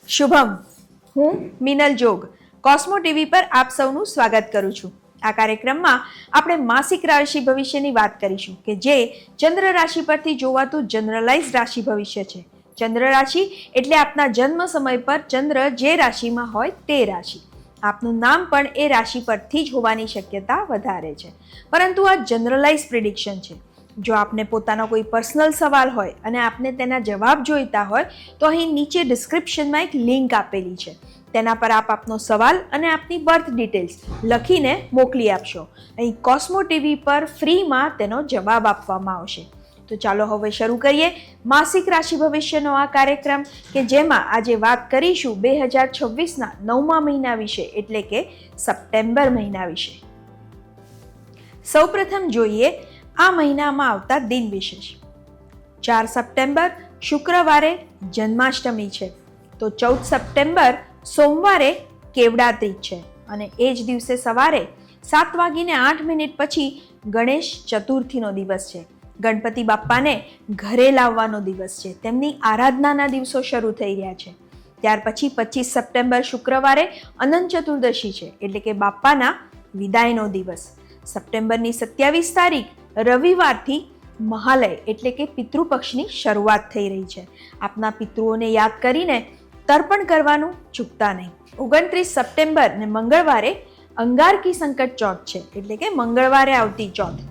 શુભમ, હું મિનલ જોગ કોસ્મો ટીવી પર આપ સૌનું સ્વાગત કરું છું. આ કાર્યક્રમમાં આપણે માસિક રાશિ ભવિષ્યની વાત કરીશું કે જે ચંદ્ર રાશિ પરથી જોવાતું જનરલાઇઝ રાશિ ભવિષ્ય છે. ચંદ્ર રાશિ એટલે આપના જન્મ સમય પર ચંદ્ર જે રાશિમાં હોય તે રાશિ. આપનું નામ પણ એ રાશિ પરથી જ હોવાની શક્યતા વધારે છે, પરંતુ આ જનરલાઇઝ પ્રિડિક્શન છે. જો આપને પોતાનો કોઈ પર્સનલ સવાલ હોય અને આપને તેના જવાબ જોઈતા હોય તો અહીં નીચે ડિસ્ક્રિપ્શનમાં એક લિંક આપેલી છે. તેના પર આપ આપનો સવાલ અને આપની બર્થ ડિટેલ્સ લખીને મોકલી આપશો. અહીં કોસ્મો ટીવી પર ફ્રીમાં તેનો જવાબ આપવામાં આવશે. તો ચાલો હવે શરૂ કરીએ માસિક રાશિ ભવિષ્યનો આ કાર્યક્રમ કે જેમાં આજે વાત કરીશું 2026ના 9મા મહિના વિશે, એટલે કે સપ્ટેમ્બર મહિના વિશે. સૌપ્રથમ જોઈએ આ મહિનામાં આવતા દિન વિશેષ. 4 સપ્ટેમ્બર શુક્રવારે જન્માષ્ટમી છે, તો 14 સપ્ટેમ્બર સોમવારે કેવડા ત્રીજ છે અને એ જ દિવસે સવારે 7:08 પછી ગણેશ ચતુર્થીનો દિવસ છે. ગણપતિ બાપ્પાને ઘરે લાવવાનો દિવસ છે. તેમની આરાધનાના દિવસો શરૂ થઈ રહ્યા છે. ત્યાર પછી 25 સપ્ટેમ્બર શુક્રવારે અનંત ચતુર્દશી છે, એટલે કે બાપ્પાના વિદાયનો દિવસ. સપ્ટેમ્બરની 27 તારીખ રવિવારથી મહાલય એટલે કે પિતૃપક્ષની શરૂઆત થઈ રહી છે. આપના પિતૃઓને યાદ કરીને તર્પણ કરવાનું ચૂકતા નહીં. 29 સપ્ટેમ્બર ને મંગળવારે અંગારકી સંકટ ચોથ છે, એટલે કે મંગળવારે આવતી ચોથ.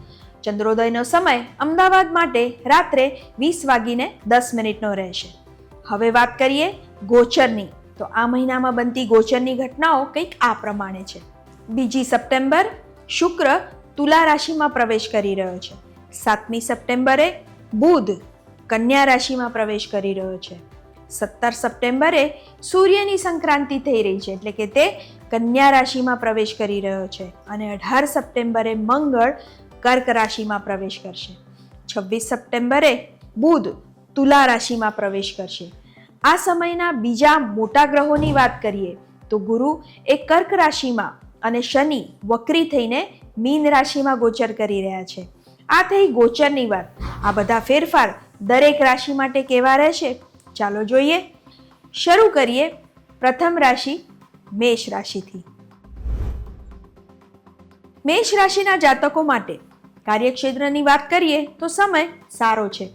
ચંદ્રોદયનો સમય અમદાવાદ માટે રાત્રે 20:10 રહેશે. હવે વાત કરીએ ગોચરની, તો આ મહિનામાં બનતી ગોચરની ઘટનાઓ કંઈક આ પ્રમાણે છે. 2 સપ્ટેમ્બર શુક્ર તુલા રાશિમાં પ્રવેશ કરી રહ્યો છે. 7મી સપ્ટેમ્બરે બુધ કન્યા રાશિમાં પ્રવેશ કરી રહ્યો છે. 17 સપ્ટેમ્બરે સૂર્યની સંક્રાંતિ થઈ રહી છે, એટલે કે તે કન્યા રાશિમાં પ્રવેશ કરી રહ્યો છે અને 18 સપ્ટેમ્બરે મંગળ કર્ક રાશિમાં પ્રવેશ કરશે. 26 સપ્ટેમ્બરે બુધ તુલા રાશિમાં પ્રવેશ કરશે. આ સમયના બીજા મોટા ગ્રહોની વાત કરીએ તો ગુરુ એ કર્ક રાશિમાં અને શનિ વક્રી થઈને મીન રાશિમાં ગોચર કરી રહ્યા છે. આ થઈ ગોચરની વાત. આ બધા ફેરફાર દરેક રાશિ માટે કેવા રહેશે ચાલો જોઈએ. શરૂ કરીએ પ્રથમ રાશિ મેષ રાશિથી. મેષ રાશિના જાતકો માટે કાર્યક્ષેત્રની વાત કરીએ તો સમય સારો છે.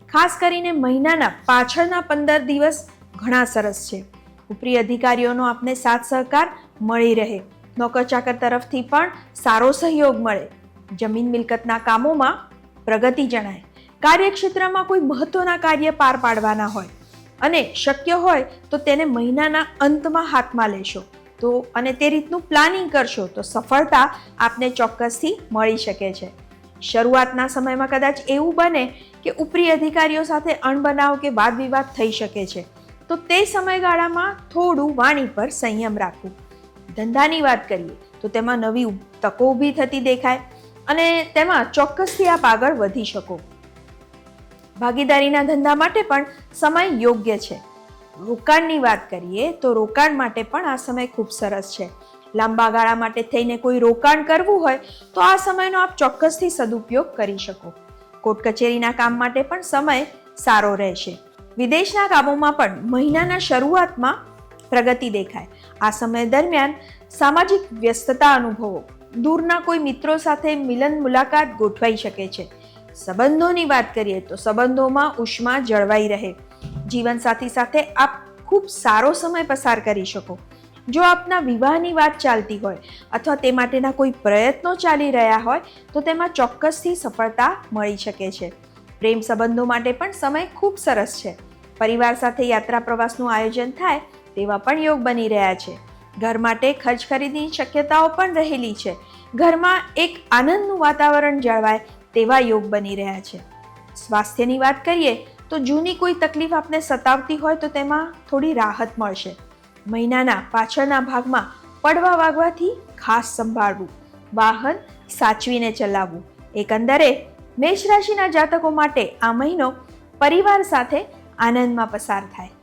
ખાસ કરીને મહિનાના પાછળના 15 દિવસ ઘણા સરસ છે. ઉપરી અધિકારીઓનો આપને સાથ સહકાર મળી રહે. નોકર ચાકર તરફથી પણ સારો સહયોગ મળે. જમીન મિલકતના કામોમાં પ્રગતિ જણાય. કાર્યક્ષેત્રમાં કોઈ મહત્વના કાર્ય પાર પાડવાના હોય અને શક્ય હોય તો તેને મહિનાના અંતમાં હાથમાં લેશો તો અને તે રીતનું પ્લાનિંગ કરશો તો સફળતા આપને ચોક્કસથી મળી શકે છે. શરૂઆતના સમયમાં કદાચ એવું બને કે ઉપરી અધિકારીઓ સાથે અણબનાવ કે વાદ વિવાદ થઈ શકે છે, તો તે સમયગાળામાં થોડું વાણી પર સંયમ રાખવું. ધંધાની વાત કરીએ તો તેમાં નવી તકો ઊભી થતી દેખાય અને તેમાં ચોક્કસથી આપ આગળ વધી શકો. ભાગીદારીના ધંધા માટે પણ સમય યોગ્ય છે. રોકાણની વાત કરીએ તો રોકાણ માટે પણ આ સમય ખૂબ સરસ છે. લાંબા ગાળા માટે થઈને કોઈ રોકાણ કરવું હોય તો આ સમયનો આપ ચોક્કસથી સદુપયોગ કરી શકો. કોર્ટ કચેરીના કામ માટે પણ સમય સારો રહેશે. વિદેશના કામોમાં પણ મહિનાના શરૂઆતમાં પ્રગતિ દેખાય. આ સમય દરમિયાન સામાજિક વ્યસ્તતા અનુભવો. દૂરના કોઈ મિત્રો સાથે મિલન મુલાકાત ગોઠવાઈ શકે છે. સંબંધોની વાત કરીએ તો સંબંધોમાં ઉષ્મા જળવાઈ રહે. જીવનસાથી સાથે આપ ખૂબ સારો સમય પસાર કરી શકો. જો આપના વિવાહની વાત ચાલતી હોય અથવા તે માટેના કોઈ પ્રયત્નો ચાલી રહ્યા હોય તો તેમાં ચોક્કસથી સફળતા મળી શકે છે. પ્રેમ સંબંધો માટે પણ સમય ખૂબ સરસ છે. પરિવાર સાથે યાત્રા પ્રવાસનું આયોજન થાય તેવા પણ યોગ બની રહ્યા છે. ઘર માટે ખર્ચ ખરીદની શક્યતાઓ પણ રહેલી છે. ઘરમાં એક આનંદનું વાતાવરણ જળવાય તેવા યોગ બની રહ્યા છે. સ્વાસ્થ્યની વાત કરીએ તો જૂની કોઈ તકલીફ આપને સતાવતી હોય તો તેમાં થોડી રાહત મળશે. મહિનાના પાછળના ભાગમાં પડવા વાગવાથી ખાસ સંભાળવું. વાહન સાચવીને ચલાવવું. એકંદરે મેષ રાશિના જાતકો માટે આ મહિનો પરિવાર સાથે આનંદમાં પસાર થાય.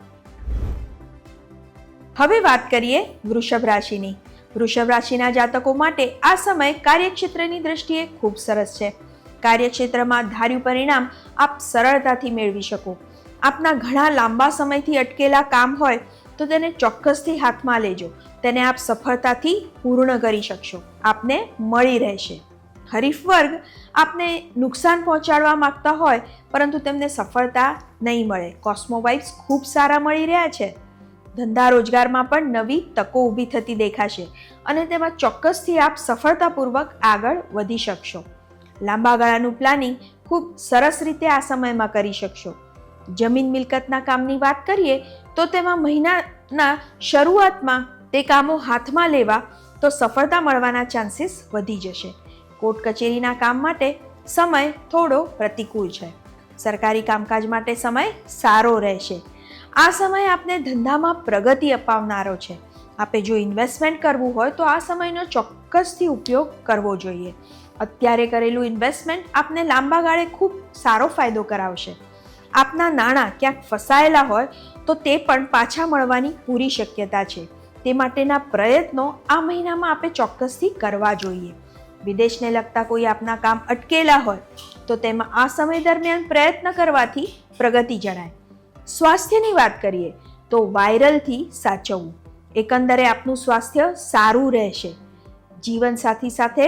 હવે વાત કરીએ વૃષભ રાશિની. વૃષભ રાશિના જાતકો માટે આ સમય કાર્યક્ષેત્રની દ્રષ્ટિએ ખૂબ સરસ છે. કાર્યક્ષેત્રમાં ધાર્યું પરિણામ આપ સરળતાથી મેળવી શકો. આપના ઘણા લાંબા સમયથી અટકેલા કામ હોય તો તેને ચોક્કસથી હાથમાં લેજો. તેને આપ સફળતાથી પૂર્ણ કરી શકશો. આપને મળી રહેશે. હરીફ વર્ગ આપને નુકસાન પહોંચાડવા માંગતા હોય પરંતુ તેમને સફળતા નહીં મળે. કોસ્મો વાઇબ્સ ખૂબ સારા મળી રહ્યા છે. ધંધા રોજગારમાં પણ નવી તકો ઊભી થતી દેખાશે અને તેમાં ચોક્કસથી આપ સફળતાપૂર્વક આગળ વધી શકશો. લાંબા ગાળાનું પ્લાનિંગ ખૂબ સરસ રીતે આ સમયમાં કરી શકશો. જમીન મિલકતના કામની વાત કરીએ તો તેમાં મહિનાના શરૂઆતમાં તે કામો હાથમાં લેવા તો સફળતા મળવાના ચાન્સીસ વધી જશે. કોર્ટ કચેરીના કામ માટે સમય થોડો પ્રતિકૂળ છે. સરકારી કામકાજ માટે સમય સારો રહેશે. આ સમય આપને ધંધામાં પ્રગતિ અપાવનારો છે. આપે જો ઇન્વેસ્ટમેન્ટ કરવું હોય તો આ સમયનો ચોક્કસથી ઉપયોગ કરવો જોઈએ. અત્યારે કરેલું ઇન્વેસ્ટમેન્ટ આપને લાંબા ગાળે ખૂબ સારો ફાયદો કરાવશે. આપના નાણાં ક્યાંક ફસાયેલા હોય તો તે પણ પાછા મળવાની પૂરી શક્યતા છે. તે માટેના પ્રયત્નો આ મહિનામાં આપે ચોક્કસથી કરવા જોઈએ. વિદેશને લગતા કોઈ આપના કામ અટકેલા હોય તો તેમાં આ સમય દરમિયાન પ્રયત્ન કરવાથી પ્રગતિ જણાય. સ્વાસ્થ્યની વાત કરીએ તો વાયરલથી સાચવવું. એકંદરે આપનું સ્વાસ્થ્ય સારું રહેશે. જીવનસાથી સાથે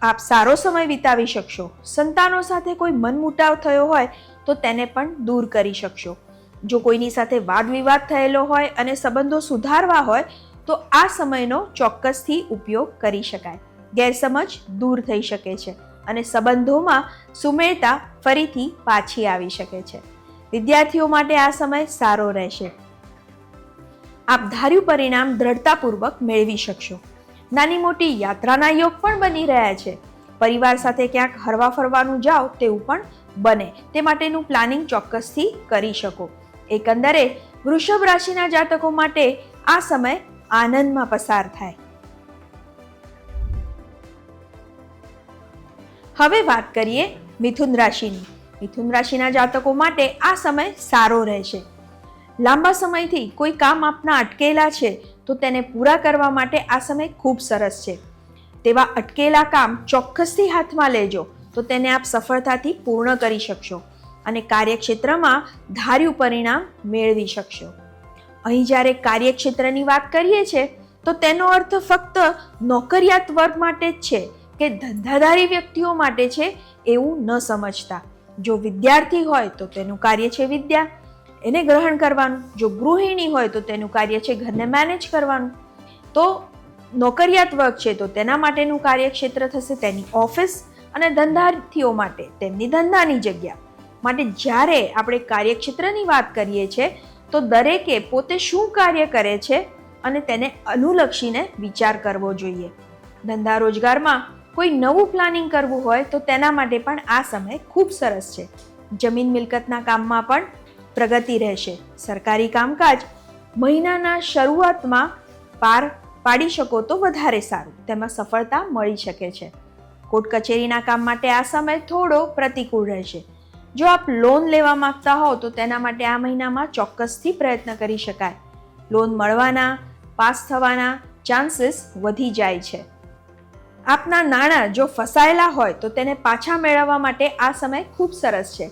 આપ સારો સમય વિતાવી શકશો. સંતાનો સાથે કોઈ મનમુટાવ થયો હોય તો તેને પણ દૂર કરી શકશો. જો કોઈની સાથે વાદ વિવાદ થયેલો હોય અને સંબંધો સુધારવા હોય તો આ સમયનો ચોક્કસથી ઉપયોગ કરી શકાય. ગેરસમજ દૂર થઈ શકે છે અને સંબંધોમાં સુમેળતા ફરીથી પાછી આવી શકે છે. વિદ્યાર્થીઓ માટે આ સમય સારો રહેશે. આપ ધાર્યું પરિણામ દ્રઢતાપૂર્વક મેળવી શકશો. નાની મોટી યાત્રાના યોગ પણ બની રહ્યા છે. પરિવાર સાથે ક્યાંક હરવા ફરવાનું જાઓ તેવું પણ બને. તે માટેનું પ્લાનિંગ ચોક્કસથી કરી શકો. એકંદરે વૃષભ રાશિના જાતકો માટે આ સમય આનંદમાં પસાર થાય. હવે વાત કરીએ મિથુન રાશિની. મિથુન રાશિના જાતકો માટે આ સમય સારો રહેશે. લાંબા સમયથી કોઈ કામ આપના અટકેલા છે તો તેને પૂરા કરવા માટે આ સમય ખૂબ સરસ છે. તેવા અટકેલા કામ ચોક્કસથી હાથમાં લેજો તો તેને આપ સફળતાથી પૂર્ણ કરી શકશો અને કાર્યક્ષેત્રમાં ધાર્યું પરિણામ મેળવી શકશો. અહીં જ્યારે કાર્યક્ષેત્રની વાત કરીએ છીએ તો તેનો અર્થ ફક્ત નોકરિયાત વર્ગ માટે જ છે કે ધંધાદારી વ્યક્તિઓ માટે છે એવું ન સમજતા. જો વિદ્યાર્થી હોય તો તેનું કાર્ય છે વિદ્યા, એને ગ્રહણ કરવાનું. જો ગૃહિણી હોય તો તેનું કાર્ય છે ઘરને મેનેજ કરવાનું. તો નોકરિયાત વર્ગ છે તો તેના માટેનું કાર્યક્ષેત્ર થશે તેની ઓફિસ અને ધંધાર્થીઓ માટે તેમની ધંધાની જગ્યા. માટે જ્યારે આપણે કાર્યક્ષેત્રની વાત કરીએ છીએ તો દરેકે પોતે શું કાર્ય કરે છે અને તેને અનુલક્ષીને વિચાર કરવો જોઈએ. ધંધા રોજગારમાં કોઈ નવું પ્લાનિંગ કરવું હોય તો તેના માટે પણ આ સમય ખૂબ સરસ છે. જમીન મિલકતના કામમાં પણ પ્રગતિ રહેશે. સરકારી કામકાજ મહિનાના શરૂઆતમાં પાર પાડી શકો તો વધારે સારું. તેમાં સફળતા મળી શકે છે. કોર્ટ કચેરીના કામ માટે આ સમય થોડો પ્રતિકૂળ રહેશે. જો આપ લોન લેવા માંગતા હો તો તેના માટે આ મહિનામાં ચોક્કસથી પ્રયત્ન કરી શકાય. લોન મળવાના, પાસ થવાના ચાન્સીસ વધી જાય છે. આપના નાણાં જો ફસાયેલા હોય તો તેને પાછા મેળવવા માટે આ સમય ખૂબ સરસ છે.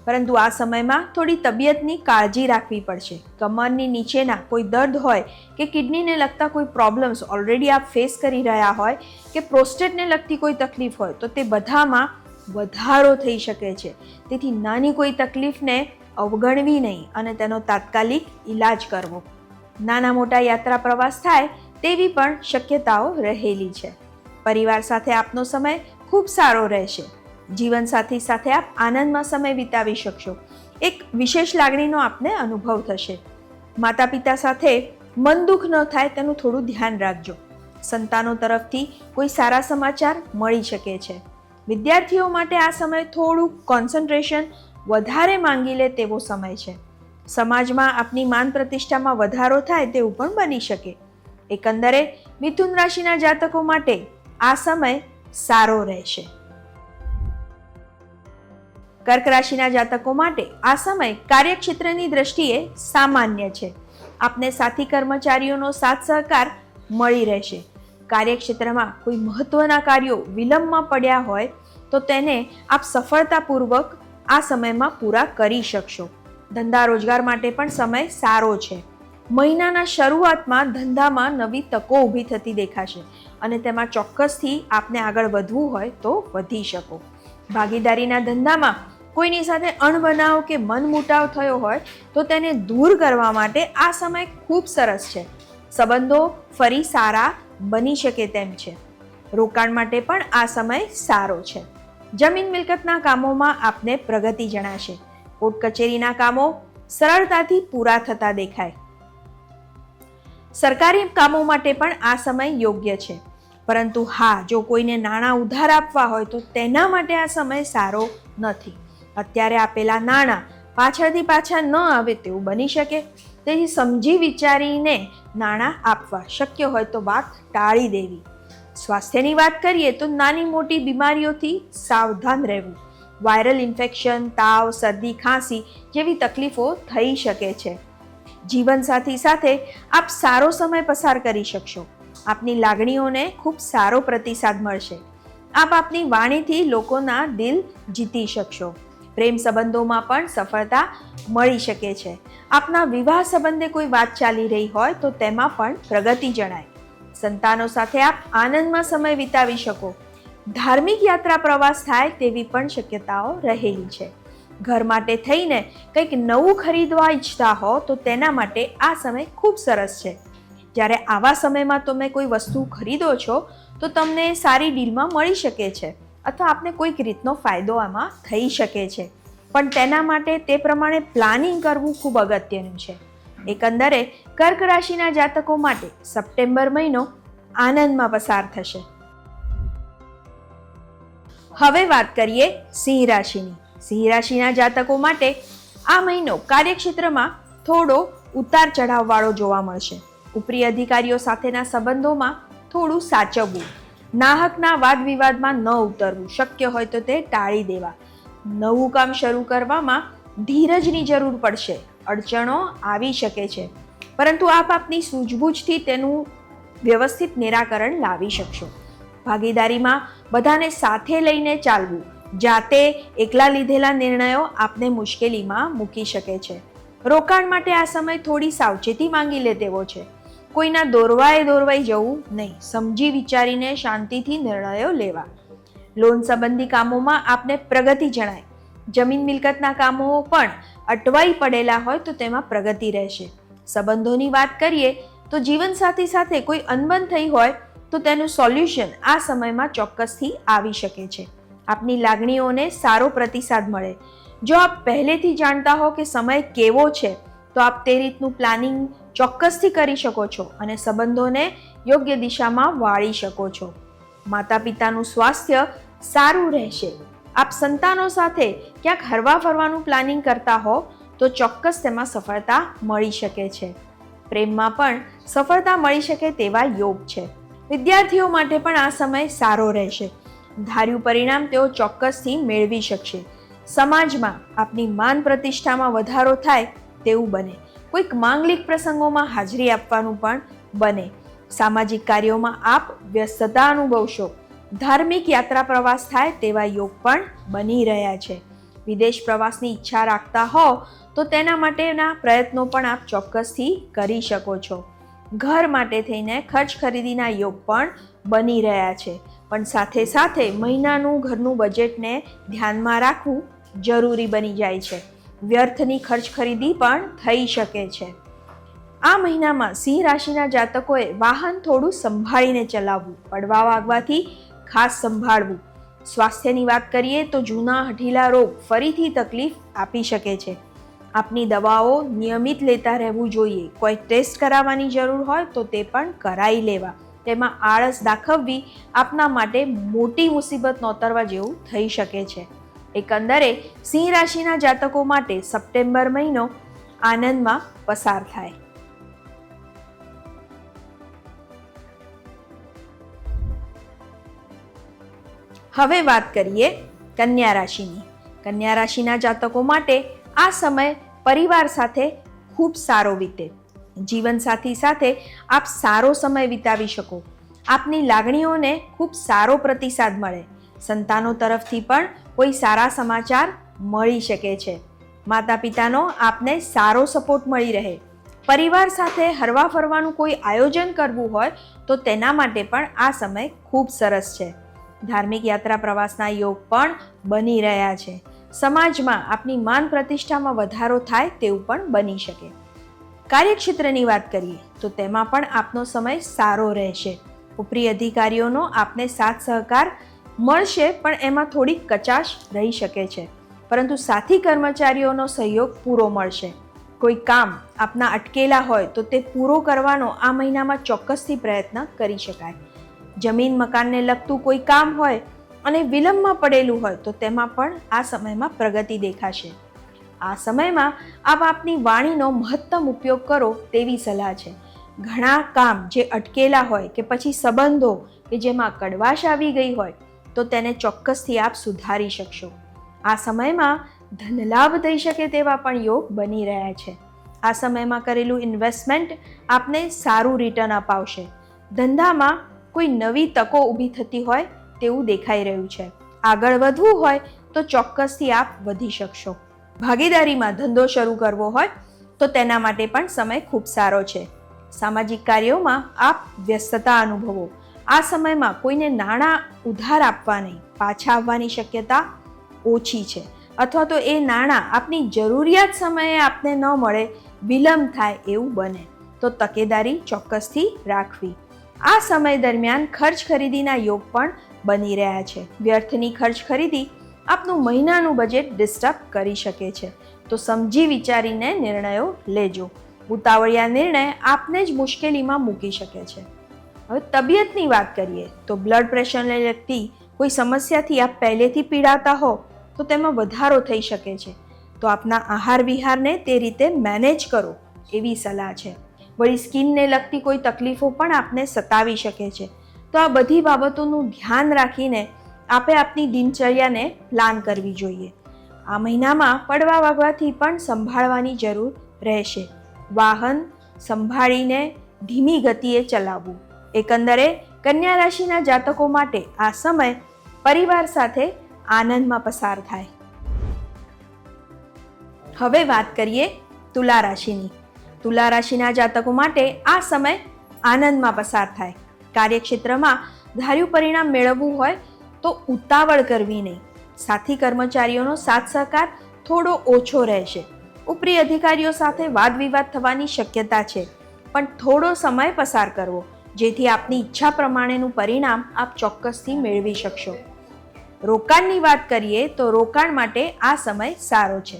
પરંતુ આ સમયમાં થોડી તબિયતની કાળજી રાખવી પડશે. કમરની નીચેના કોઈ દર્દ હોય કે કિડનીને લગતા કોઈ પ્રોબ્લેમ્સ ઓલરેડી આપ ફેસ કરી રહ્યા હોય કે પ્રોસ્ટેટને લગતી કોઈ તકલીફ હોય તો તે બધામાં વધારો થઈ શકે છે. તેથી નાની કોઈ તકલીફને અવગણવી નહીં અને તેનો તાત્કાલિક ઈલાજ કરવો. નાના મોટા યાત્રા પ્રવાસ થાય તેવી પણ શક્યતાઓ રહેલી છે. પરિવાર સાથે આપનો સમય ખૂબ સારો રહેશે. જીવનસાથી સાથે આપ આનંદમાં સમય વિતાવી શકશો. એક વિશેષ લાગણીનો આપને અનુભવ થશે. માતા પિતા સાથે મન દુઃખ ન થાય તેનું થોડું ધ્યાન રાખજો. સંતાનો તરફથી કોઈ સારા સમાચાર મળી શકે છે. વિદ્યાર્થીઓ માટે આ સમય થોડું કોન્સન્ટ્રેશન વધારે માંગી લે તેવો સમય છે. સમાજમાં આપની માન પ્રતિષ્ઠામાં વધારો થાય તેવું પણ બની શકે. એકંદરે મિથુન રાશિના જાતકો માટે આ સમય સારો રહેશે. કર્ક રાશિના જાતકો માટે આ સમય કાર્યક્ષેત્રની દ્રષ્ટિએ સામાન્ય છે. આપને સાથી કર્મચારીઓનો સાથ સહકાર મળી રહેશે. કાર્યક્ષેત્રમાં કોઈ મહત્વના કાર્યો વિલંબમાં પડ્યા હોય તો તેને આપ સફળતાપૂર્વક આ સમયમાં પૂરા કરી શકશો. ધંધા રોજગાર માટે પણ સમય સારો છે. મહિનાના શરૂઆતમાં ધંધામાં નવી તકો ઊભી થતી દેખાશે અને તેમાં ચોક્કસથી આપને આગળ વધવું હોય તો વધી શકો. ભાગીદારીના ધંધામાં કોઈની સાથે અણબનાવ કે મનમુટાવ થયો હોય તો તેને દૂર કરવા માટે આ સમય ખૂબ સરસ છે. સંબંધો ફરી સારા બની શકે તેમ છે. રોકાણ માટે પણ આ સમય સારો છે. જમીન મિલકતના કામોમાં આપને પ્રગતિ જણાશે. કોર્ટ કચેરીના કામો સરળતાથી પૂરા થતા દેખાય. સરકારી કામો માટે પણ આ સમય યોગ્ય છે, પરંતુ હા, જો કોઈને નાણાં ઉધાર આપવા હોય તો તેના માટે આ સમય સારો નથી. અત્યારે આપેલા નાણાં પાછળથી પાછા ન આવે તેવું બની શકે, તેથી સમજી વિચારીને નાણાં આપવા, શક્ય હોય તો વાત ટાળી દેવી. સ્વાસ્થ્યની વાત કરીએ તો નાની મોટી બીમારીઓથી સાવધાન રહેવું. વાયરલ ઇન્ફેક્શન, તાવ, શરદી, ખાંસી જેવી તકલીફો થઈ શકે છે. જીવનસાથી સાથે આપ સારો સમય પસાર કરી શકશો. આપની લાગણીઓને ખૂબ સારો પ્રતિસાદ મળશે. આપ આપની વાણીથી લોકોના દિલ જીતી શકશો. પ્રેમ સંબંધોમાં પણ સફળતા મળી શકે છે. આપના વિવાહ સંબંધે કોઈ વાત ચાલી રહી હોય તો તેમાં પણ પ્રગતિ જણાય. સંતાનો સાથે આપ આનંદમાં સમય વિતાવી શકો. ધાર્મિક યાત્રા પ્રવાસ થાય તેવી પણ શક્યતાઓ રહેલી છે. ઘર માટે થઈને કંઈક નવું ખરીદવા ઈચ્છતા હો તો તેના માટે આ સમય ખૂબ સરસ છે. જ્યારે આવા સમયમાં તમે કોઈ વસ્તુ ખરીદો છો તો તમને સારી ડીલમાં મળી શકે છે અથવા આપને કોઈક રીતનો ફાયદો આમાં થઈ શકે છે, પણ તેના માટે તે પ્રમાણે પ્લાનિંગ કરવું ખૂબ અગત્યનું છે. એકંદરે કર્ક રાશિના જાતકો માટે સપ્ટેમ્બર મહિનો આનંદમાં પસાર થશે. હવે વાત કરીએ સિંહ રાશિની. સિંહ રાશિના જાતકો માટે આ મહિનો કાર્યક્ષેત્રમાં થોડો ઉતાર ચઢાવ વાળો જોવા મળશે. ઉપરી અધિકારીઓ સાથેના સંબંધોમાં થોડું સાચવવું. નાહકના વાદ વિવાદમાં ન ઉતરવું. શક્ય હોય તો તે ટાળી દેવા. નવું કામ શરૂ કરવામાં ધીરજની જરૂર પડશે. અડચણો આવી શકે છે, પરંતુ આપ આપની સૂઝબૂછથી તેનું વ્યવસ્થિત નિરાકરણ લાવી શકશો. ભાગીદારીમાં બધાને સાથે લઈને ચાલવું. જાતે એકલા લીધેલા નિર્ણયો આપને મુશ્કેલીમાં મૂકી શકે છે. રોકાણ માટે આ સમય થોડી સાવચેતી માંગી લે તેવો છે. કોઈના દોરવાઈ જવું નહીં. સમજી વિચારીને શાંતિથી નિર્ણયો લેવા. લોન સંબંધી કામોમાં આપને પ્રગતિ જણાય. જમીન મિલકતના કામો પણ અટવાઈ પડેલા હોય તો તેમાં પ્રગતિ રહેશે. સંબંધોની વાત કરીએ તો જીવનસાથી સાથે કોઈ અનબન થઈ હોય તો તેનું સોલ્યુશન આ સમયમાં ચોક્કસથી આવી શકે છે. આપની લાગણીઓને સારો પ્રતિસાદ મળે. જો આપ પહેલેથી જાણતા હો કે સમય કેવો છે તો આપ તે રીતનું પ્લાનિંગ ચોક્કસથી કરી શકો છો અને સંબંધોને યોગ્ય દિશામાં વાળી શકો છો. માતા પિતાનું સ્વાસ્થ્ય સારું રહેશે. આપ સંતાનો સાથે ક્યાંક હરવા ફરવાનું પ્લાનિંગ કરતા હો તો ચોક્કસ તેમાં સફળતા મળી શકે છે. પ્રેમમાં પણ સફળતા મળી શકે તેવા યોગ છે. વિદ્યાર્થીઓ માટે પણ આ સમય સારો રહેશે. ધાર્યું પરિણામ તેઓ ચોક્કસથી મેળવી શકશે. સમાજમાં આપની માન પ્રતિષ્ઠામાં વધારો થાય તેવું બને. કોઈક માંગલિક પ્રસંગોમાં હાજરી આપવાનું પણ બને. સામાજિક કાર્યોમાં આપ વ્યસ્તતા અનુભવશો. ધાર્મિક યાત્રા પ્રવાસ થાય તેવા યોગ પણ બની રહ્યા છે. વિદેશ પ્રવાસની ઈચ્છા રાખતા હો તો તેના માટેના પ્રયત્નો પણ આપ ચોક્કસથી કરી શકો છો. ઘર માટે થઈને ખર્ચ ખરીદીના યોગ પણ બની રહ્યા છે, પણ સાથે સાથે મહિનાનું ઘરનું બજેટને ધ્યાનમાં રાખવું જરૂરી બની જાય છે. વ્યર્થની ખર્ચ ખરીદી પણ થઈ શકે છે. આ મહિનામાં સિંહ રાશિના જાતકોએ વાહન થોડું સંભાળીને ચલાવવું. પડવા વાગવાથી ખાસ સંભાળવું. સ્વાસ્થ્યની વાત કરીએ તો જૂના હઠીલા રોગ ફરીથી તકલીફ આપી શકે છે. આપની દવાઓ નિયમિત લેતા રહેવું જોઈએ. કોઈ ટેસ્ટ કરાવવાની જરૂર હોય તો તે પણ કરાવી લેવા. તેમાં આળસ દાખવવી આપના માટે મોટી મુસીબત નોતરવા જેવું થઈ શકે છે. એકંદરે સિંહ રાશિના જાતકો માટે સપ્ટેમ્બર મહિનો આનંદમાં પસાર થાય. હવે વાત કરીએ કન્યા રાશિની. કન્યા રાશિના જાતકો માટે આ સમય પરિવાર સાથે ખૂબ સારો વીતે. જીવનસાથી સાથે આપ સારો સમય વિતાવી શકો. આપની લાગણીઓને ખૂબ સારો પ્રતિસાદ મળે. સંતાનો તરફથી પણ કોઈ સારા સમાચાર મળી શકે છે. માતા પિતાનો આપને સારો સપોર્ટ મળી રહે. પરિવાર સાથે હરવા ફરવાનું કોઈ આયોજન કરવું હોય તો તેના માટે પણ આ સમય ખૂબ સરસ છે. ધાર્મિક યાત્રા પ્રવાસના યોગ પણ બની રહ્યા છે. સમાજમાં આપની માન પ્રતિષ્ઠામાં વધારો થાય તેવું પણ બની શકે. કાર્યક્ષેત્રની વાત કરીએ તો તેમાં પણ આપનો સમય સારો રહેશે. ઉપરી અધિકારીઓનો આપને સાથ સહકાર મળશે, પણ એમાં થોડીક કચાશ રહી શકે છે. પરંતુ સાથી કર્મચારીઓનો સહયોગ પૂરો મળશે. કોઈ કામ આપના અટકેલા હોય તો તે પૂરો કરવાનો આ મહિનામાં ચોક્કસથી પ્રયત્ન કરી શકાય. જમીન મકાનને લગતું કોઈ કામ હોય અને વિલંબમાં પડેલું હોય તો તેમાં પણ આ સમયમાં પ્રગતિ દેખાશે. આ સમયમાં આપ આપની વાણીનો મહત્તમ ઉપયોગ કરો તેવી સલાહ છે. ઘણા કામ જે અટકેલા હોય કે પછી સંબંધો કે જેમાં કડવાશ આવી ગઈ હોય તો તેને ચોક્કસથી આપ સુધારી શકશો. આ સમયમાં ધનલાભ થઈ શકે તેવા પણ યોગ બની રહ્યા છે. આ સમયમાં કરેલું ઇન્વેસ્ટમેન્ટ આપને સારું રિટર્ન અપાવશે. ધંધામાં કોઈ નવી તકો ઊભી થતી હોય તેવું દેખાઈ રહ્યું છે. આગળ વધવું હોય તો ચોક્કસથી આપ વધી શકશો. ભાગીદારીમાં ધંધો શરૂ કરવો હોય તો તેના માટે પણ સમય ખૂબ સારો છે. સામાજિક કાર્યોમાં આપ વ્યસ્તતા અનુભવો. આ સમયમાં કોઈને નાણાં ઉધાર આપવા નહીં, પાછા આવવાની શક્યતા ઓછી છે. અથવા તો એ નાણાં આપની જરૂરિયાત સમયે આપને ન મળે, વિલંબ થાય એવું બને તો તકેદારી ચોક્કસથી રાખવી. આ સમય દરમિયાન ખર્ચ ખરીદીના યોગ પણ બની રહ્યા છે. વ્યર્થની ખર્ચ ખરીદી આપનું મહિનાનું બજેટ ડિસ્ટર્બ કરી શકે છે, તો સમજી વિચારીને નિર્ણયો લેજો. ઉતાવળિયા નિર્ણય આપને જ મુશ્કેલીમાં મૂકી શકે છે. હવે તબિયતની વાત કરીએ તો બ્લડ પ્રેશરને લગતી કોઈ સમસ્યાથી આપ પહેલેથી પીડાતા હો તો તેમાં વધારો થઈ શકે છે. તો આપના આહાર વિહારને તે રીતે મેનેજ કરો એવી સલાહ છે. વળી સ્કિનને લગતી કોઈ તકલીફો પણ આપને સતાવી શકે છે. તો આ બધી બાબતોનું ધ્યાન રાખીને આપે આપની દિનચર્યાને પ્લાન કરવી જોઈએ. આ મહિનામાં પડવા વાગવાથી પણ સંભાળવાની જરૂર રહેશે. વાહન સંભાળીને ધીમી ગતિએ ચલાવવું. એકંદરે કન્યા રાશિના જાતકો માટે આ સમય પરિવાર સાથે આનંદમાં પસાર થાય. હવે વાત કરીએ તુલા રાશિની. તુલા રાશિના જાતકો માટે આ સમય આનંદમાં પસાર થાય. કાર્યક્ષેત્રમાં ધાર્યું પરિણામ મેળવવું હોય તો ઉતાવળ કરવી નહીં. સાથી કર્મચારીઓનો સાથ સહકાર થોડો ઓછો રહેશે. ઉપરી અધિકારીઓ સાથે વાદ વિવાદ થવાની શક્યતા છે, પણ થોડો સમય પસાર કરવો જેથી આપની ઈચ્છા પ્રમાણેનું પરિણામ આપ ચોક્કસથી મેળવી શકશો. રોકાણની વાત કરીએ તો રોકાણ માટે આ સમય સારો છે.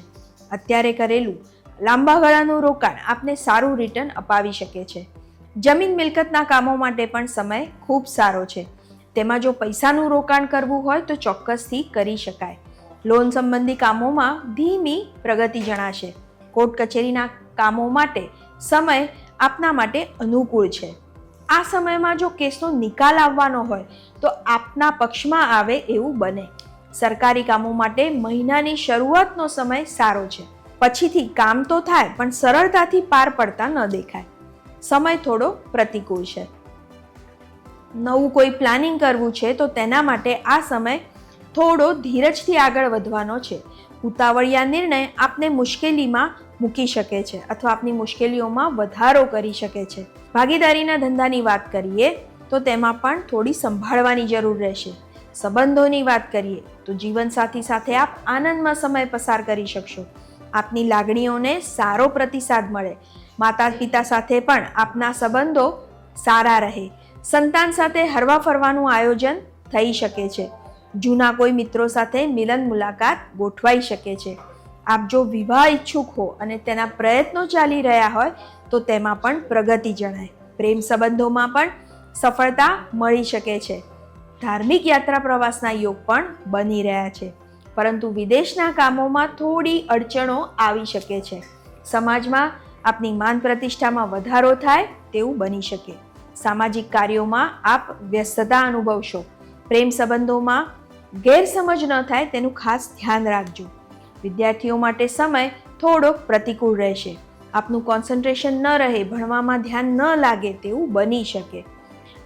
અત્યારે કરેલું લાંબા ગાળાનું રોકાણ આપને સારું રિટર્ન અપાવી શકે છે. જમીન મિલકતના કામો માટે પણ સમય ખૂબ સારો છે. તેમાં જો પૈસાનું રોકાણ કરવું હોય તો ચોક્કસથી કરી શકાય. લોન સંબંધી કામોમાં ધીમી પ્રગતિ જણાશે. કોર્ટ કચેરીના કામો માટે સમય આપના માટે અનુકૂળ છે. આ સમયમાં જો કેસનો નિકાલ આવવાનો હોય તો આપના પક્ષમાં આવે એવું બને. સરકારી કામો માટે મહિનાની શરૂઆતનો સમય સારો છે. પછીથી કામ તો થાય પણ સરળતાથી પાર પડતા ન દેખાય. સમય થોડો પ્રતિકૂળ છે. નવું કોઈ પ્લાનિંગ કરવું છે તો તેના માટે આ સમય થોડો ધીરજથી આગળ વધવાનો છે. ઉતાવળિયા નિર્ણય આપને મુશ્કેલીમાં મૂકી શકે છે અથવા આપની મુશ્કેલીઓમાં વધારો કરી શકે છે. ભાગીદારીના ધંધાની વાત કરીએ તો તેમાં પણ થોડી સંભાળવાની જરૂર રહેશે. સંબંધોની વાત કરીએ તો જીવનસાથી સાથે આપ આનંદમાં સમય પસાર કરી શકશો. આપની લાગણીઓને સારો પ્રતિસાદ મળે. માતા પિતા સાથે પણ આપના સંબંધો સારા રહે. સંતાન સાથે હરવા ફરવાનું આયોજન થઈ શકે છે. જૂના કોઈ મિત્રો સાથે મિલન મુલાકાત ગોઠવાઈ શકે છે. આપ જો વિવાહ ઈચ્છુક હો અને તેના પ્રયત્નો ચાલી રહ્યા હોય તો તેમાં પણ પ્રગતિ જણાય. પ્રેમ સંબંધોમાં પણ સફળતા મળી શકે છે. ધાર્મિક યાત્રા પ્રવાસના યોગ પણ બની રહ્યા છે, પરંતુ વિદેશના કામોમાં થોડી અડચણો આવી શકે છે. સમાજમાં આપની માન પ્રતિષ્ઠામાં વધારો થાય તેવું બની શકે. સામાજિક કાર્યોમાં આપ વ્યસ્તતા અનુભવશો. પ્રેમ સંબંધોમાં ગેરસમજ ન થાય તેનું ખાસ ધ્યાન રાખજો. વિદ્યાર્થીઓ માટે સમય થોડોક પ્રતિકૂળ રહેશે. આપનું કોન્સન્ટ્રેશન ન રહે, ભણવામાં ધ્યાન ન લાગે તેવું બની શકે.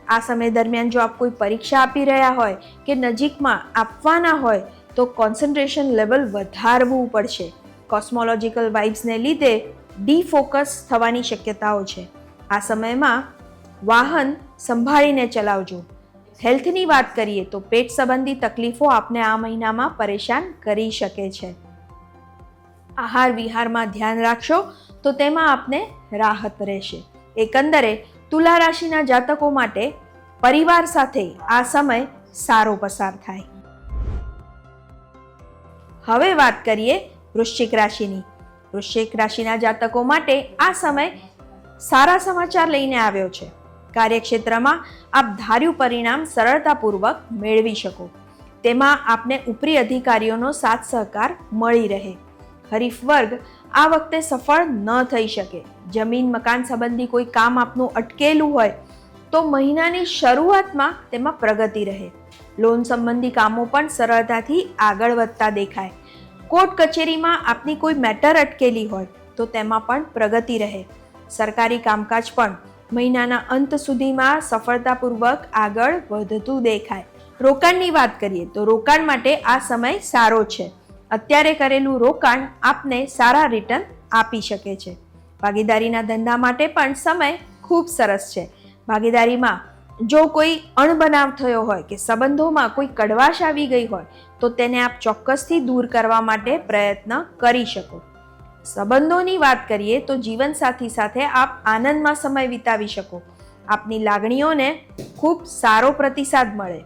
આ સમય દરમિયાન જો આપ કોઈ પરીક્ષા આપી રહ્યા હોય કે નજીકમાં આપવાના હોય તો કોન્સન્ટ્રેશન લેવલ વધારવું પડશે. કોસ્મોલોજીકલ વાઇબ્સને લીધે ડીફોકસ થવાની શક્યતાઓ છે. આ સમયમાં વાહન સંભાળીને ચલાવજો. હેલ્થની વાત કરીએ તો પેટ સંબંધી તકલીફો આપને આ મહિનામાં પરેશાન કરી શકે છે. આહાર વિહારમાં ધ્યાન રાખશો તો તેમાં આપને રાહત રહેશે. એકંદરે તુલા રાશિના જાતકો માટે પરિવાર સાથે આ સમય સારો પસાર થાય. હવે વાત કરીએ વૃશ્ચિક રાશિની. વૃશ્ચિક રાશિના જાતકો માટે આ સમય સારા સમાચાર લઈને આવ્યો છે. કાર્યક્ષેત્રમાં આપ ધાર્યું પરિણામ સરળતાપૂર્વક મેળવી શકો. તેમાં આપને ઉપરી અધિકારીઓનો સાથ સહકાર મળી રહે. હરીફ વર્ગ આ વખતે સફળ ન થઈ શકે. જમીન મકાન સંબંધી કોઈ કામ આપનું અટકેલું હોય તો મહિનાની શરૂઆતમાં તેમાં પ્રગતિ રહે. લોન સંબંધી કામો પણ સરળતાથી આગળ વધતા દેખાય. કોર્ટ કચેરીમાં આપની કોઈ મેટર અટકેલી હોય તો તેમાં પણ પ્રગતિ રહે. સરકારી કામકાજ પણ મહિનાના અંત સુધીમાં સફળતાપૂર્વક આગળ વધતું દેખાય. રોકાણની વાત કરીએ તો રોકાણ માટે આ સમય સારો છે. અત્યારે કરેલું રોકાણ આપને સારા રિટર્ન આપી શકે છે. ભાગીદારીના ધંધા માટે પણ સમય ખૂબ સરસ છે. ભાગીદારીમાં જો કોઈ અણબનાવ થયો હોય કે સંબંધોમાં કોઈ કડવાશ આવી ગઈ હોય તો તેને આપ ચોક્કસથી દૂર કરવા માટે પ્રયત્ન કરી શકો. સંબંધોની વાત કરીએ તો જીવનસાથી સાથે આપ આનંદમાં સમય વિતાવી શકો. આપની લાગણીઓને ખૂબ સારો પ્રતિસાદ મળે.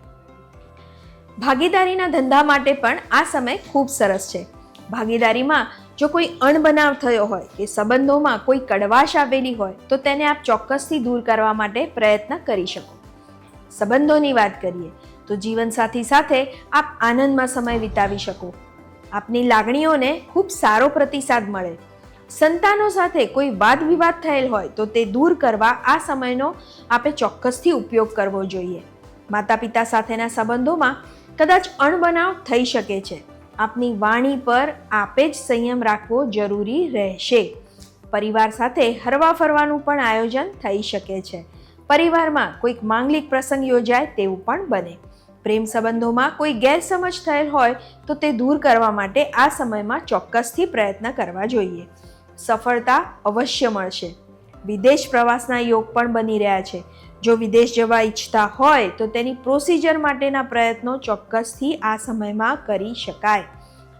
ભાગીદારીના ધંધા માટે પણ આ સમય ખૂબ સરસ છે. ભાગીદારીમાં જો કોઈ અણબનાવ થયો હોય કે સંબંધોમાં કોઈ કડવાશ આવેલી હોય તો તેને આપ ચોક્કસથી દૂર કરવા માટે પ્રયત્ન કરી શકો. સંબંધોની વાત કરીએ તો જીવનસાથી સાથે આપ આનંદમાં સમય વિતાવી શકો. આપની લાગણીઓને ખૂબ સારો પ્રતિસાદ મળે. સંતાનો સાથે કોઈ વાદ વિવાદ થયેલ હોય તો તે દૂર કરવા આ સમયનો આપે ચોક્કસથી ઉપયોગ કરવો જોઈએ. માતા પિતા સાથેના સંબંધોમાં કદાચ અણબનાવ થઈ શકે છે. આપની વાણી પર આપે જ સંયમ રાખવો જરૂરી રહેશે. પરિવાર સાથે હરવા ફરવાનું પણ આયોજન થઈ શકે છે. પરિવારમાં કોઈક માંગલિક પ્રસંગ યોજાય તેવું પણ બને. પ્રેમ સંબંધોમાં કોઈ ગેરસમજ થયેલ હોય તો તે દૂર કરવા માટે આ સમયમાં ચોક્કસથી પ્રયત્ન કરવા જોઈએ. સફળતા અવશ્ય મળશે. વિદેશ પ્રવાસના યોગ પણ બની રહ્યા છે. જો વિદેશ જવા ઈચ્છતા હોય તો તેની પ્રોસિજર માટેના પ્રયત્નો ચોક્કસથી આ સમયમાં કરી શકાય.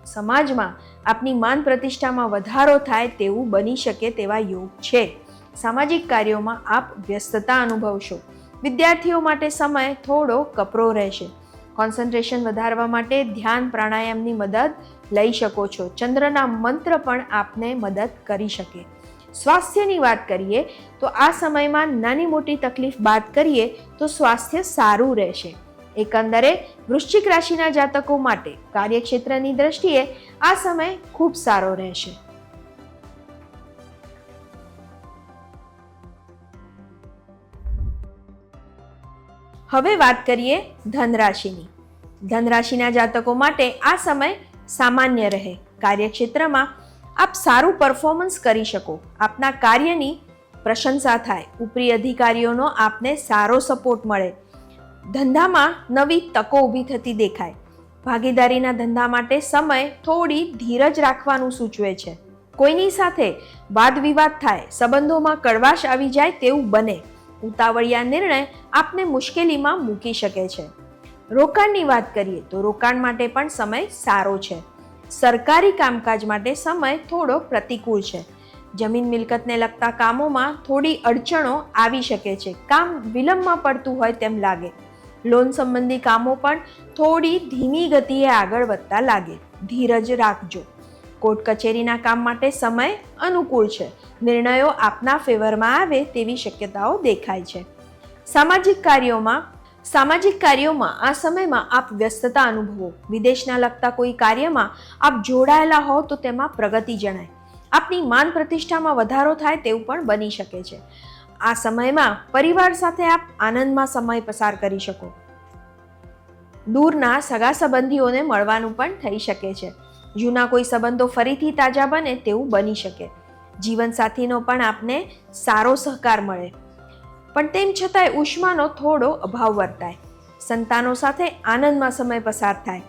સમાજમાં આપની માન પ્રતિષ્ઠામાં વધારો થાય તેવું બની શકે તેવા યોગ છે. સામાજિક કાર્યોમાં આપ વ્યસ્તતા અનુભવશો. વિદ્યાર્થીઓ માટે સમય થોડો કપરો રહેશે. કોન્સન્ટ્રેશન વધારવા માટે ધ્યાન પ્રાણાયામની મદદ લઈ શકો છો. ચંદ્રના મંત્ર પણ આપને મદદ કરી શકે. સ્વાસ્થ્યની વાત કરીએ તો આ સમયમાં નાની મોટી તકલીફ બાદ કરીએ તો સ્વાસ્થ્ય સારું રહેશે. એકંદરે વૃશ્ચિક રાશિના જાતકો માટે કાર્યક્ષેત્રની દ્રષ્ટિએ આ સમય ખૂબ સારો રહેશે. હવે વાત કરીએ ધનરાશિની. ધનરાશિના જાતકો માટે આ સમય સામાન્ય રહે. કાર્યક્ષેત્રમાં આપ સારું પરફોર્મન્સ કરી શકો. આપના કાર્યની પ્રશંસા થાય. ઉપરી અધિકારીઓનો આપને સારો સપોર્ટ મળે. ધંધામાં નવી તકો ઊભી થતી દેખાય. ભાગીદારીના ધંધા માટે સમય થોડી ધીરજ રાખવાનું સૂચવે છે. કોઈની સાથે વાદ વિવાદ થાય, સંબંધોમાં કડવાશ આવી જાય તેવું બને. ઉતાવળિયા નિર્ણય આપને મુશ્કેલીમાં મૂકી શકે છે. રોકાણની વાત કરીએ તો રોકાણ માટે પણ સમય સારો છે. સરકારી કામકાજ માટે સમય થોડો પ્રતિકૂળ છે. જમીન મિલકતને લગતા કામોમાં થોડી અડચણો આવી શકે છે. કામ વિલંબમાં પડતું હોય તેમ લાગે. લોન સંબંધી કામો પણ થોડી ધીમી ગતિએ આગળ વધતા લાગે. ધીરજ રાખજો. કોર્ટ કચેરીના કામ માટે સમય અનુકૂળ છે. નિર્ણયો આપના ફેવરમાં આવે તેવી શક્યતાઓ દેખાય છે. સામાજિક કાર્યોમાં આ સમયમાં આપ વ્યસ્તતા અનુભવો. વિદેશના લગતા કોઈ કાર્યમાં આપ જોડાયેલા હો તો તેમાં પ્રગતિ જણાય. આપની માન પ્રતિષ્ઠામાં વધારો થાય તેવું પણ બની શકે છે. આ સમયમાં પરિવાર સાથે આપ આનંદમાં સમય પસાર કરી શકો. દૂરના સગા સંબંધીઓને મળવાનું પણ થઈ શકે છે. જૂના કોઈ સંબંધો ફરીથી તાજા બને તેવું બની શકે. જીવનસાથીનો પણ આપને સારો સહકાર મળે. પણ તેમ છતાંય ઉષ્માનો થોડો અભાવ વર્તાય. સંતાનો સાથે આનંદમાં સમય પસાર થાય.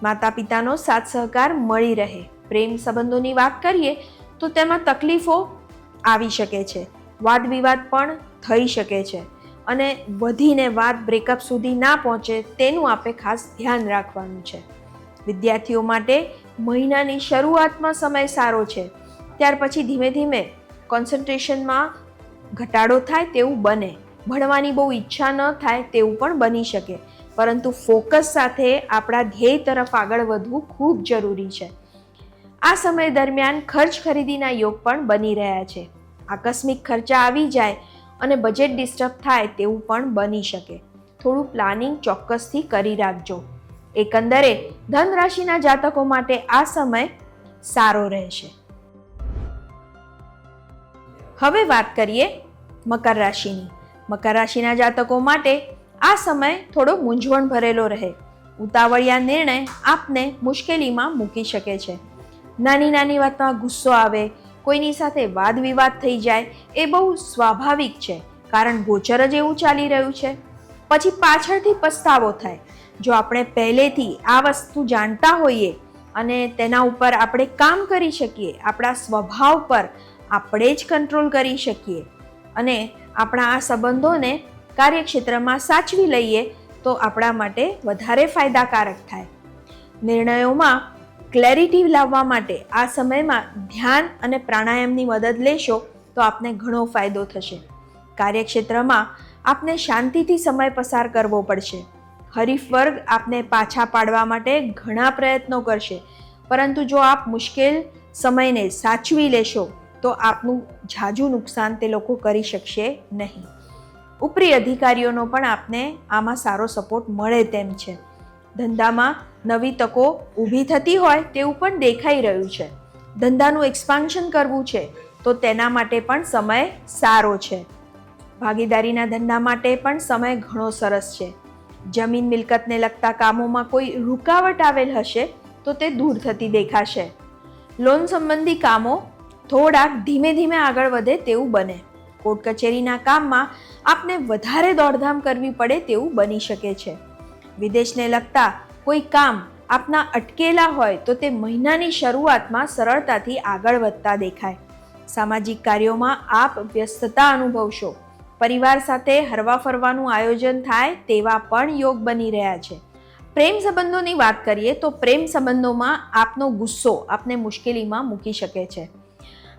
માતા પિતાનો સાથ સહકાર મળી રહે. પ્રેમ સંબંધોની વાત કરીએ તો તેમાં તકલીફો આવી શકે છે, વાદ વિવાદ પણ થઈ શકે છે અને વધીને વાત બ્રેકઅપ સુધી ના પહોંચે તેનું આપણે ખાસ ધ્યાન રાખવાનું છે. વિદ્યાર્થીઓ માટે મહિનાની શરૂઆતમાં સમય સારો છે, ત્યાર પછી ધીમે ધીમે કોન્સન્ટ્રેશનમાં ઘટાડો થાય તેવું બને, ભણવાની બહુ ઈચ્છા ન થાય તેવું પણ બની શકે, પરંતુ ફોકસ સાથે આપણા ધ્યેય તરફ આગળ વધવું ખૂબ જરૂરી છે. આ સમય દરમિયાન ખર્ચ ખરીદીના યોગ પણ બની રહ્યા છે. આકસ્મિક ખર્ચા આવી જાય અને બજેટ ડિસ્ટર્બ થાય તેવું પણ બની શકે. થોડું પ્લાનિંગ ચોક્કસથી કરી રાખજો. એકંદરે ધન રાશિના જાતકો માટે આ સમય સારો રહેશે. હવે વાત કરીએ મકર રાશિની. મકર રાશિના જાતકો માટે આ સમય થોડો મૂંઝવણ ભરેલો રહે. ઉતાવળિયા નિર્ણય આપને મુશ્કેલીમાં મૂકી શકે છે. નાની નાની વાતમાં ગુસ્સો આવે, કોઈની સાથે વાદ વિવાદ થઈ જાય એ બહુ સ્વાભાવિક છે, કારણ ગોચર જ એવું ચાલી રહ્યું છે. પછી પાછળથી પસ્તાવો થાય. જો આપણે પહેલેથી આ વસ્તુ જાણતા હોઈએ અને તેના ઉપર આપણે કામ કરી શકીએ, આપણા સ્વભાવ પર આપણે જ કંટ્રોલ કરી શકીએ અને આપણા આ સંબંધોને કાર્યક્ષેત્રમાં સાચવી લઈએ તો આપણા માટે વધારે ફાયદાકારક થાય. નિર્ણયોમાં ક્લેરિટી લાવવા માટે આ સમયમાં ધ્યાન અને પ્રાણાયામની મદદ લેશો તો આપને ઘણો ફાયદો થશે. કાર્યક્ષેત્રમાં આપને શાંતિથી સમય પસાર કરવો પડશે. હરીફ વર્ગ આપને પાછા પાડવા માટે ઘણા પ્રયત્નો કરશે, પરંતુ જો આપ મુશ્કેલ સમયને સાચવી લેશો તો આપનું ઝાઝું નુકસાન તે લોકો કરી શકશે નહીં. ઉપરી અધિકારીઓનો પણ આપને આમાં સારો સપોર્ટ મળે તેમ છે. ધંધામાં નવી તકો ઊભી થતી હોય તેવું પણ દેખાઈ રહ્યું છે. ધંધાનું એક્સપાન્શન કરવું છે તો તેના માટે પણ સમય સારો છે. ભાગીદારીના ધંધા માટે પણ સમય ઘણો સરસ છે. જમીન મિલકતને લગતા કામોમાં કોઈ રૂકાવટ આવેલ હશે તો તે દૂર થતી દેખાશે. લોન સંબંધી કામો થોડાક ધીમે ધીમે આગળ વધે તેવું બને. કોર્ટ કચેરીના કામમાં આપને વધારે દોડધામ કરવી પડે તેવું બની શકે છે. વિદેશને લગતા કોઈ કામ આપના અટકેલા હોય તો તે મહિનાની શરૂઆતમાં સરળતાથી આગળ વધતા દેખાય. સામાજિક કાર્યોમાં આપ વ્યસ્તતા અનુભવશો. પરિવાર સાથે હરવા ફરવાનું આયોજન થાય તેવા પણ યોગ બની રહ્યા છે. પ્રેમ સંબંધોની વાત કરીએ તો પ્રેમ સંબંધોમાં આપનો ગુસ્સો આપને મુશ્કેલીમાં મૂકી શકે છે.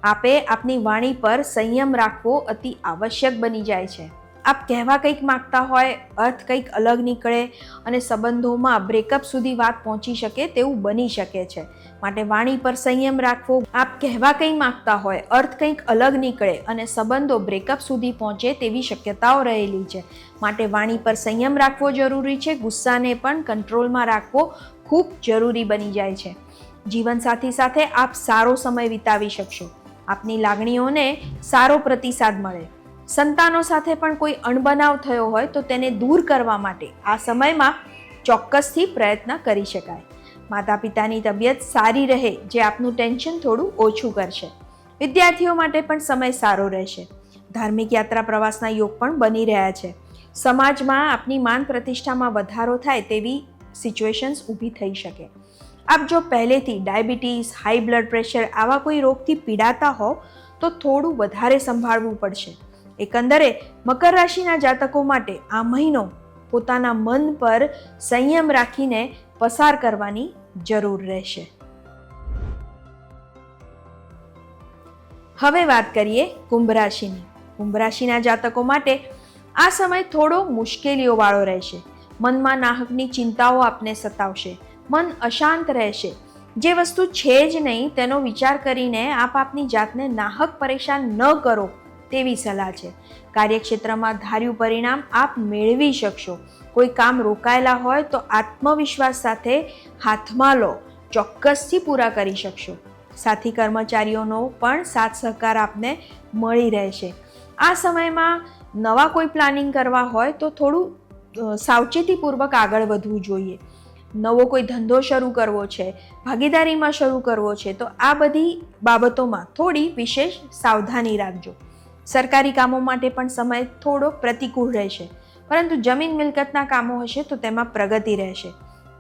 આપે આપની વાણી પર સંયમ રાખવો અતિ આવશ્યક બની જાય છે. આપ કહેવા કંઈક માગતા હોય, અર્થ કંઈક અલગ નીકળે અને સંબંધોમાં બ્રેકઅપ સુધી વાત પહોંચી શકે તેવું બની શકે છે. માટે વાણી પર સંયમ રાખવો. આપ કહેવા કંઈ માગતા હોય, અર્થ કંઈક અલગ નીકળે અને સંબંધો બ્રેકઅપ સુધી પહોંચે તેવી શક્યતાઓ રહેલી છે. માટે વાણી પર સંયમ રાખવો જરૂરી છે. ગુસ્સાને પણ કંટ્રોલમાં રાખવો ખૂબ જરૂરી બની જાય છે. જીવનસાથી સાથે આપ સારો સમય વિતાવી શકશો. આપની લાગણીઓને સારો પ્રતિસાદ મળે. સંતાનો સાથે પણ કોઈ અણબનાવ થયો હોય તો તેને દૂર કરવા માટે આ સમયમાં ચોક્કસથી પ્રયત્ન કરી શકાય. માતા પિતાની તબિયત સારી રહે જે આપનું ટેન્શન થોડું ઓછું કરશે. વિદ્યાર્થીઓ માટે પણ સમય સારો રહેશે. ધાર્મિક યાત્રા પ્રવાસના યોગ પણ બની રહ્યા છે. સમાજમાં આપની માન પ્રતિષ્ઠામાં વધારો થાય તેવી સિચ્યુએશન્સ ઊભી થઈ શકે. આપ જો પહેલેથી ડાયાબિટીસ, હાઈ બ્લડ પ્રેશર આવા કોઈ રોગથી પીડાતા હો તો થોડું વધારે સંભાળવું પડશે. એકંદરે મકર રાશિના જાતકો માટે આ મહિનો પોતાના મન પર સંયમ રાખીને પસાર કરવાની જરૂર રહેશે. હવે વાત કરીએ કુંભ રાશિની. કુંભ રાશિના જાતકો માટે આ સમય થોડો મુશ્કેલીઓ વાળો રહેશે. મનમાં નાહકની ચિંતાઓ આપને સતાવશે. મન અશાંત રહેશે. જે વસ્તુ છે જ નહીં તેનો વિચાર કરીને આપ આપની જાતને નાહક પરેશાન ન કરો તેવી સલાહ છે. કાર્યક્ષેત્રમાં ધાર્યું પરિણામ આપ મેળવી શકશો. કોઈ કામ રોકાયેલા હોય તો આત્મવિશ્વાસ સાથે હાથમાં લો, ચોક્કસથી પૂરા કરી શકશો. સાથી કર્મચારીઓનો પણ સાથ સહકાર આપને મળી રહેશે. આ સમયમાં નવા કોઈ પ્લાનિંગ કરવા હોય તો થોડું સાવચેતીપૂર્વક આગળ વધવું જોઈએ. નવો કોઈ ધંધો શરૂ કરવો છે, ભાગીદારીમાં શરૂ કરવો છે તો આ બધી બાબતોમાં થોડી વિશેષ સાવધાની રાખજો. સરકારી કામો માટે પણ સમય થોડો પ્રતિકૂળ રહેશે, પરંતુ જમીન મિલકતના કામો હશે તો તેમાં પ્રગતિ રહેશે.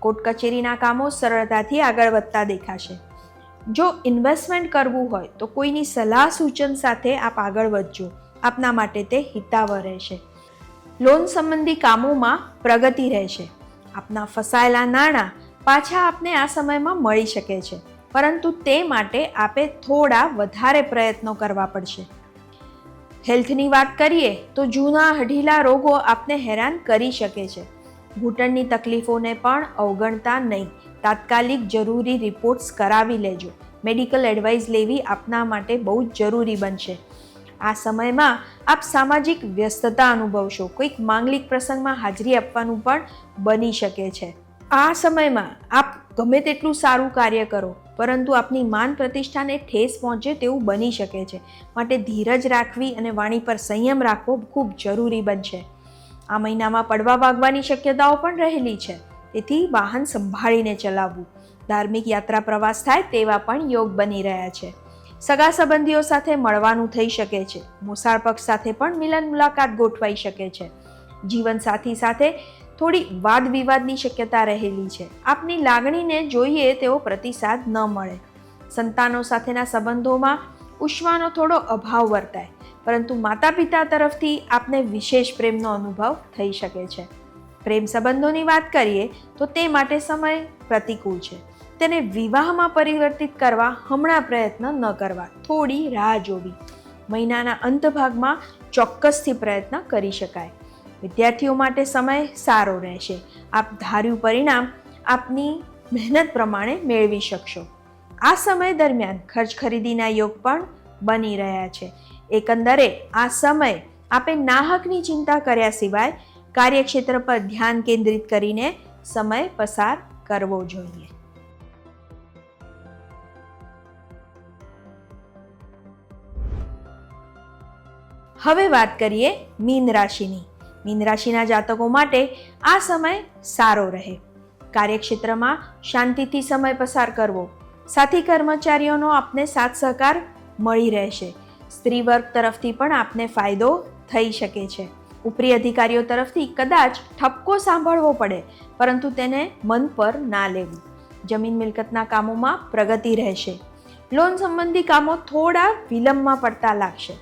કોર્ટ કચેરીના કામો સરળતાથી આગળ વધતા દેખાશે. જો ઇન્વેસ્ટમેન્ટ કરવું હોય તો કોઈની સલાહ સૂચન સાથે આપ આગળ વધજો, આપના માટે તે હિતાવહ રહેશે. લોન સંબંધી કામોમાં પ્રગતિ રહેશે. આપના ફસાયેલા નાણાં પાછા આપને આ સમયમાં મળી શકે છે, પરંતુ તે માટે આપે થોડા વધારે પ્રયત્નો કરવા પડશે. હેલ્થની વાત કરીએ તો જૂના હઢીલા રોગો આપને હેરાન કરી શકે છે. ઘૂંટણની તકલીફોને પણ અવગણતા નહીં. તાત્કાલિક જરૂરી રિપોર્ટ્સ કરાવી લેજો. મેડિકલ એડવાઇસ લેવી આપના માટે બહુ જ જરૂરી બનશે. આ સમયમાં આપ સામાજિક વ્યસ્તતા અનુભવશો. કોઈક માંગલિક પ્રસંગમાં હાજરી આપવાનું પણ બની શકે છે. આ સમયમાં આપ ગમે તેટલું સારું કાર્ય કરો, પરંતુ આપની માન પ્રતિષ્ઠાને ઠેસ પહોંચે તેવું બની શકે છે. માટે ધીરજ રાખવી અને વાણી પર સંયમ રાખવો ખૂબ જરૂરી બનશે. આ મહિનામાં પડવા વાગવાની શક્યતાઓ પણ રહેલી છે, તેથી વાહન સંભાળીને ચલાવવું. ધાર્મિક યાત્રા પ્રવાસ થાય તેવા પણ યોગ બની રહ્યા છે. સગા સંબંધીઓ સાથે મળવાનું થઈ શકે છે. મોસાળ પક્ષ સાથે પણ મિલન મુલાકાત ગોઠવાઈ શકે છે. જીવનસાથી સાથે થોડી વાદ વિવાદની શક્યતા રહેલી છે. આપની લાગણીને જોઈએ તેવો પ્રતિસાદ ન મળે. સંતાનો સાથેના સંબંધોમાં ઉષ્માનો થોડો અભાવ વર્તાય, પરંતુ માતા પિતા તરફથી આપને વિશેષ પ્રેમનો અનુભવ થઈ શકે છે. પ્રેમ સંબંધોની વાત કરીએ તો તે માટે સમય પ્રતિકૂળ છે. તેને વિવાહમાં પરિવર્તિત કરવા હમણાં પ્રયત્ન ન કરવા, થોડી રાહ જોવી. મહિનાના અંત ભાગમાં ચોક્કસથી પ્રયત્ન કરી શકાય. વિદ્યાર્થીઓ માટે સમય સારો રહેશે. આપ ધાર્યું પરિણામ આપની મહેનત પ્રમાણે મેળવી શકશો. આ સમય દરમિયાન ખર્ચ ખરીદીના યોગ પણ બની રહ્યા છે. એકંદરે આ સમય આપે નાહકની ચિંતા કર્યા સિવાય કાર્યક્ષેત્ર પર ધ્યાન કેન્દ્રિત કરીને સમય પસાર કરવો જોઈએ. હવે વાત કરીએ મીન રાશિની. મીન રાશિના જાતકો માટે આ સમય સારો રહે. કાર્યક્ષેત્રમાં શાંતિથી સમય પસાર કરવો. સાથી કર્મચારીઓનો આપને સાથ સહકાર મળી રહેશે. સ્ત્રી વર્ગ તરફથી પણ આપને ફાયદો થઈ શકે છે. ઉપરી અધિકારીઓ તરફથી કદાચ ઠપકો સાંભળવો પડે, પરંતુ તેને મન પર ના લેવું. જમીન મિલકતના કામોમાં પ્રગતિ રહેશે. લોન સંબંધી કામો થોડા વિલંબમાં પડતા લાગશે.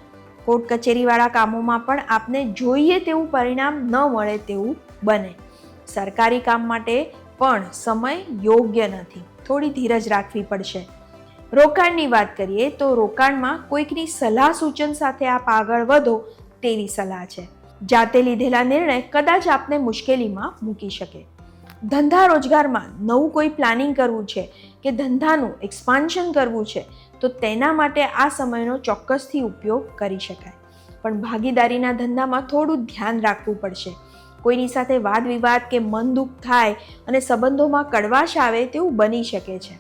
કોર્ટ કચેરીવાળા કામોમાં પણ આપને જોઈએ તેવું પરિણામ ન મળે તેવું બને. સરકારી કામ માટે પણ સમય યોગ્ય નથી. થોડી ધીરજ રાખવી પડશે. રોકાણની વાત કરીએ તો રોકાણમાં કોઈકની સલાહ સૂચન સાથે આપ આગળ વધો તેવી સલાહ છે. જાતે લીધેલા નિર્ણય કદાચ આપને મુશ્કેલીમાં મૂકી શકે. ધંધા રોજગારમાં નવું કોઈ પ્લાનિંગ કરવું છે કે ધંધાનું એક્સપાન્શન કરવું છે તો તેના માટે આ સમયનો ચોક્કસથી ઉપયોગ કરી શકાય. પણ ભાગીદારીના ધંધામાં થોડું ધ્યાન રાખવું પડશે. કોઈની સાથે વાદ વિવાદ કે મન દુઃખ થાય અને સંબંધોમાં કડવાશ આવે તેવું બની શકે છે.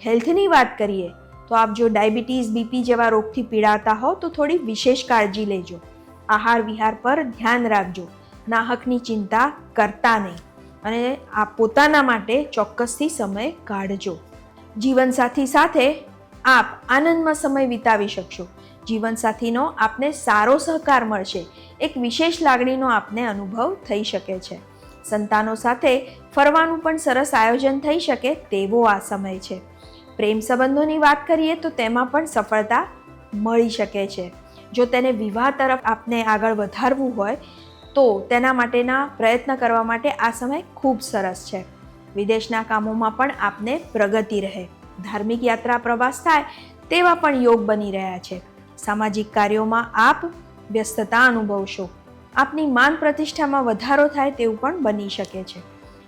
હેલ્થની વાત કરીએ તો આપ જો ડાયાબિટીસ, બીપી જેવા રોગથી પીડાતા હો તો થોડી વિશેષ કાળજી લેજો. આહાર વિહાર પર ધ્યાન રાખજો. નાહકની ચિંતા કરતા નહીં અને આપ પોતાના માટે ચોક્કસથી સમય કાઢજો. જીવનસાથી સાથે આપ આનંદમાં સમય વિતાવી શકશો. જીવનસાથીનો આપને સારો સહકાર મળશે. એક વિશેષ લાગણીનો આપને અનુભવ થઈ શકે છે. સંતાનો સાથે ફરવાનું પણ સરસ આયોજન થઈ શકે તેવો આ સમય છે. પ્રેમ સંબંધોની વાત કરીએ તો તેમાં પણ સફળતા મળી શકે છે. જો તેને વિવાહ તરફ આપને આગળ વધારવું હોય તો તેના માટેના પ્રયત્ન કરવા માટે આ સમય ખૂબ સરસ છે. વિદેશના કામોમાં પણ આપને પ્રગતિ રહે. ધાર્મિક યાત્રા પ્રવાસ થાય તેવા પણ યોગ બની રહ્યા છે. સામાજિક કાર્યોમાં આપ વ્યસ્તતા અનુભવશો. આપની માન પ્રતિષ્ઠામાં વધારો થાય તેવું પણ બની શકે છે.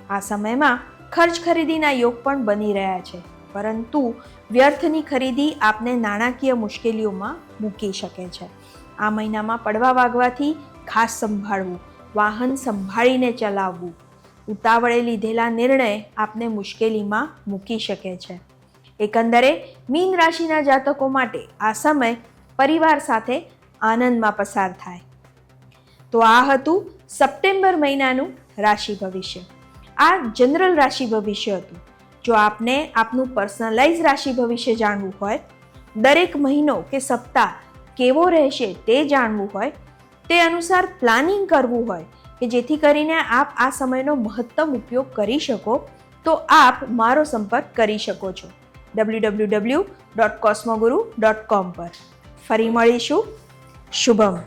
આ સમયમાં ખર્ચ ખરીદીના યોગ પણ બની રહ્યા છે, પરંતુ વ્યર્થની ખરીદી આપને નાણાકીય મુશ્કેલીઓમાં મૂકી શકે છે. આ મહિનામાં પડવા વાગવાથી ખાસ સંભાળવું. વાહન સંભાળીને ચલાવવું. ઉતાવળે લીધેલા નિર્ણય આપને મુશ્કેલીમાં મૂકી શકે છે. એકંદરે મીન રાશિના જાતકો માટે આ સમય પરિવાર સાથે આનંદમાં પસાર થાય. તો આ હતું સપ્ટેમ્બર મહિનાનું રાશિ ભવિષ્ય. આ જનરલ રાશિ ભવિષ્ય હતું. જો આપને આપનું પર્સનલાઇઝ રાશિ ભવિષ્ય જાણવું હોય, દરેક મહિનો કે સપ્તાહ કેવો રહેશે તે જાણવું હોય, તે અનુસાર પ્લાનિંગ કરવું હોય કે જેથી કરીને આપ આ સમયનો મહત્તમ ઉપયોગ કરી શકો, તો આપ મારો સંપર્ક કરી શકો છો. www.cosmoguru.com પર. ફરી મળીશું. શુભમ.